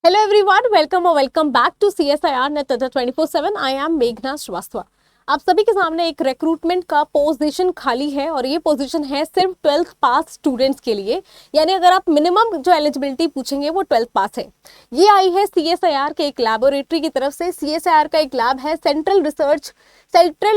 Hello everyone, welcome or welcome back to CSIR Net 24/7. I am मेघना श्रीवास्तव। आप सभी के सामने एक रिक्रूटमेंट का पोजीशन खाली है और ये पोजीशन है सिर्फ 12th पास स्टूडेंट्स के लिए। यानी अगर आप मिनिमम जो एलिजिबिलिटी पूछेंगे वो 12th पास है। ये आई है CSIR के एक लैबोरेटरी की तरफ से। CSIR का एक लैब है सेंट्रल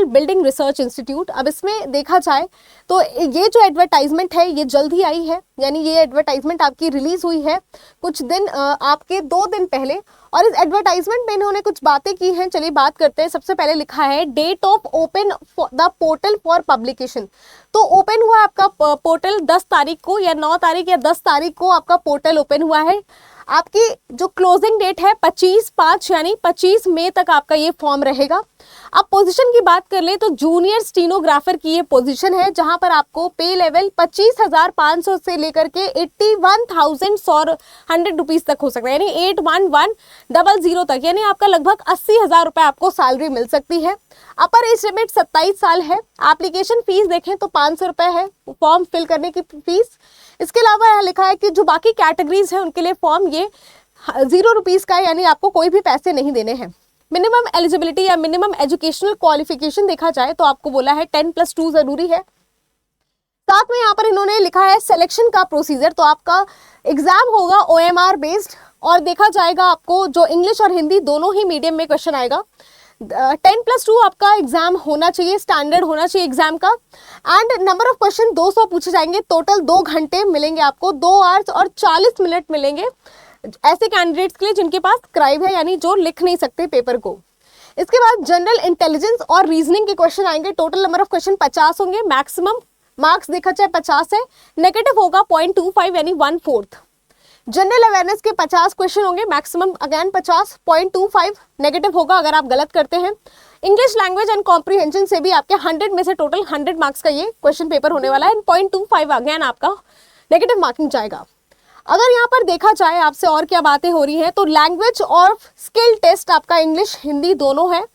बिल्डिंग रिसर्च इंस्टीट्यूट। अब इसमें देखा जाए तो ये जो एडवर्टाइजमेंट है ये जल्द ही आई है, यानी ये एडवर्टाइजमेंट आपकी रिलीज हुई है कुछ दिन आपके 2 दिन पहले। और इस एडवर्टाइजमेंट में इन्होंने कुछ बातें की हैं, चलिए बात करते हैं। सबसे पहले लिखा है date of open the portal for publication. तो ओपन हुआ आपका पोर्टल 10 तारीख को या 9 तारीख या 10 तारीख को आपका पोर्टल ओपन हुआ है। आपकी जो क्लोजिंग डेट है 25/5 यानी 25 मई तक आपका ये फॉर्म रहेगा। अब पोजीशन की बात कर ले तो जूनियर स्टीनोग्राफर की ये पोजीशन है, जहां पर आपको पे लेवल 25,500 से लेकर के 81,100 रुपीज तक हो सकता है, यानी 81,100 तक, यानी आपका लगभग 80,000 रुपए आपको सैलरी मिल सकती है। अपर एज लिमिट 27 साल है। एप्लीकेशन फीस देखें तो 500 रुपए है फॉर्म फिल करने की फीस। इसके अलावा यहाँ लिखा है कि जो बाकी कैटेगरीज है उनके लिए फॉर्म ये 0 रुपीज का है, यानी आपको कोई भी पैसे नहीं देने हैं। मिनिमम एलिजिबिलिटी या मिनिमम एजुकेशनल क्वालिफिकेशन देखा जाए तो आपको बोला है 10+2 जरूरी है। साथ में यहाँ पर इन्होंने लिखा है सिलेक्शन का प्रोसीजर। तो आपका एग्जाम होगा OMR बेस्ड और देखा जाएगा आपको जो इंग्लिश और हिंदी दोनों ही मीडियम में क्वेश्चन आएगा। 10+2 आपका एग्जाम होना चाहिए, स्टैंडर्ड होना चाहिए एग्जाम का। एंड नंबर ऑफ क्वेश्चन 200 पूछे जाएंगे। टोटल 2 घंटे मिलेंगे आपको, 2 आवर्स और 40 मिनट मिलेंगे ऐसे कैंडिडेट्स के लिए जिनके पास स्क्राइब है, यानी जो लिख नहीं सकते पेपर को। इसके बाद जनरल इंटेलिजेंस और रीजनिंग के क्वेश्चन आएंगे। टोटल नंबर ऑफ क्वेश्चन 50 होंगे। मैक्सिमम मार्क्स देखा जाए 50 है, नेगेटिव होगा 0.25 यानी 1/4। जनरल अवेयरनेस के 50 क्वेश्चन होंगे, मैक्सिमम अगेन 50, 0.25 नेगेटिव होगा अगर आप गलत करते हैं। इंग्लिश लैंग्वेज एंड कॉम्प्रिहेंशन से भी आपके 100 में से टोटल 100 मार्क्स का ये क्वेश्चन पेपर होने वाला है। 0.25 अगेन आपका नेगेटिव मार्किंग जाएगा। अगर यहाँ पर देखा जाए आपसे और क्या बातें हो रही हैं तो लैंग्वेज और स्किल टेस्ट आपका इंग्लिश हिंदी दोनों है।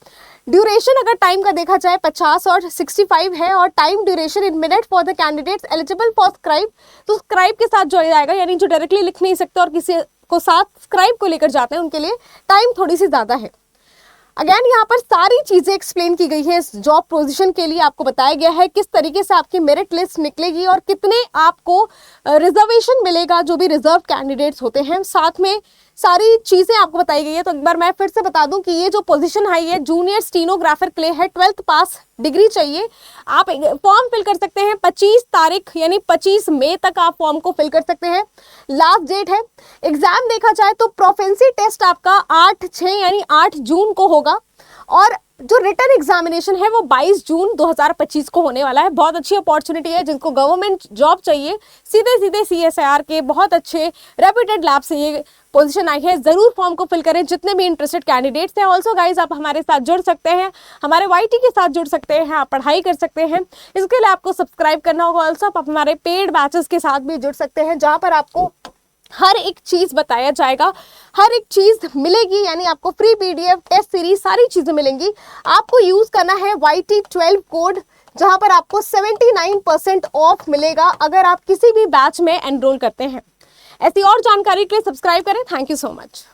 ड्यूरेशन अगर टाइम का देखा जाए 50 और 65 है, और time duration in minute for the candidates eligible for scribe. तो स्क्राइब के साथ जो जाएगा, यानी जो डायरेक्टली लिख नहीं सकते और किसी को साथ स्क्राइब को लेकर जाते हैं उनके लिए टाइम थोड़ी सी ज़्यादा है। अगेन यहाँ पर सारी चीज़ें एक्सप्लेन की गई है। इस जॉब पोजीशन के लिए आपको बताया गया है किस तरीके से आपकी मेरिट लिस्ट निकलेगी और कितने आपको रिजर्वेशन मिलेगा जो भी रिजर्व कैंडिडेट्स होते हैं। साथ में सारी चीज़ें आपको बताई गई है। तो एक बार मैं फिर से बता दूं कि ये जो पोजीशन है ये जूनियर स्टीनोग्राफर के लिए है। 12th पास डिग्री चाहिए। आप फॉर्म फिल कर सकते हैं 25 तारीख यानी 25 मई तक आप फॉर्म को फिल कर सकते हैं, लास्ट डेट है। एग्जाम देखा जाए तो प्रोफेंसी टेस्ट आपका 8/6 यानी 8 जून को होगा और जो रिटन एग्जामिनेशन है वो 22 जून 2025 को होने वाला है। बहुत अच्छी अपॉर्चुनिटी है, जिनको गवर्नमेंट जॉब चाहिए सीधे CSIR के बहुत अच्छे रेप्यूटेड लैब से ये पोजीशन आई है। जरूर फॉर्म को फिल करें जितने भी इंटरेस्टेड कैंडिडेट्स हैं। ऑल्सो गाइज आप हमारे साथ जुड़ सकते हैं, हमारे YT के साथ जुड़ सकते हैं, आप पढ़ाई कर सकते हैं। इसके लिए आपको सब्सक्राइब करना होगा। ऑल्सो आप हमारे पेड बैचेस के साथ भी जुड़ सकते हैं, जहाँ पर आपको हर एक चीज बताया जाएगा, हर एक चीज मिलेगी, यानी आपको फ्री PDF टेस्ट सीरीज सारी चीजें मिलेंगी। आपको यूज करना है YT12 कोड, जहां पर आपको 79% ऑफ मिलेगा अगर आप किसी भी बैच में एनरोल करते हैं। ऐसी और जानकारी के लिए सब्सक्राइब करें। Thank you so much.